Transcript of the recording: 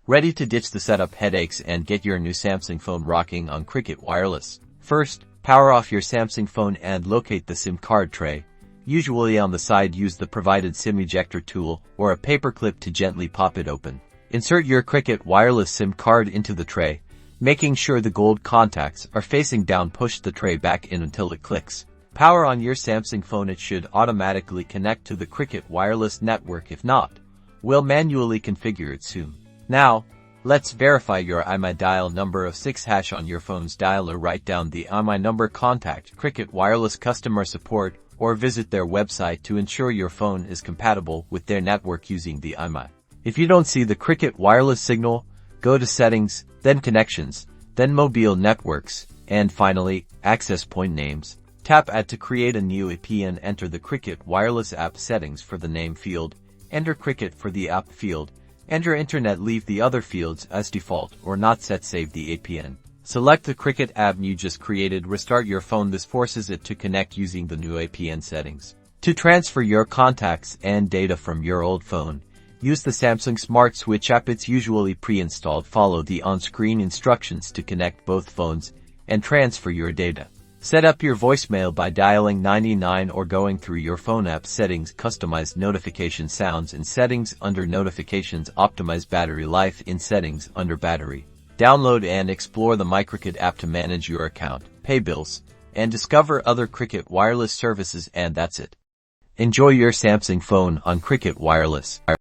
Ready to ditch the setup headaches and get your new Samsung phone rocking on Cricket Wireless? First, power off your Samsung phone and locate the SIM card tray. Usually on the side, use the provided SIM ejector tool or a paper clip to gently pop it open. Insert your Cricket Wireless SIM card into the tray. Making sure the gold contacts are facing down, push the tray back in until it clicks. Power on your Samsung phone. It should automatically connect to the Cricket Wireless network. If not, we'll manually configure it soon. Now, let's verify your IMEI dial number of 6# on your phone's dialer. Write down the IMEI number, contact Cricket Wireless customer support, or visit their website to ensure your phone is compatible with their network using the IMEI. If you don't see the Cricket Wireless signal, go to Settings, then Connections, then Mobile Networks, and finally, Access Point Names. Tap Add to create a new APN. Enter the Cricket Wireless app settings for the name field. Enter Cricket for the app field. Enter Internet. Leave the other fields as default or not set. Save the APN. Select the Cricket app you just created. Restart your phone. This forces it to connect using the new APN settings. To transfer your contacts and data from your old phone, use the Samsung Smart Switch app. It's usually pre-installed. Follow the on-screen instructions to connect both phones and transfer your data. Set up your voicemail by dialing 99 or going through your phone app settings. Customize notification sounds in settings under notifications. Optimize battery life in settings under battery. Download and explore the MyCricket app to manage your account, pay bills, and discover other Cricket Wireless services. And that's it. Enjoy your Samsung phone on Cricket Wireless.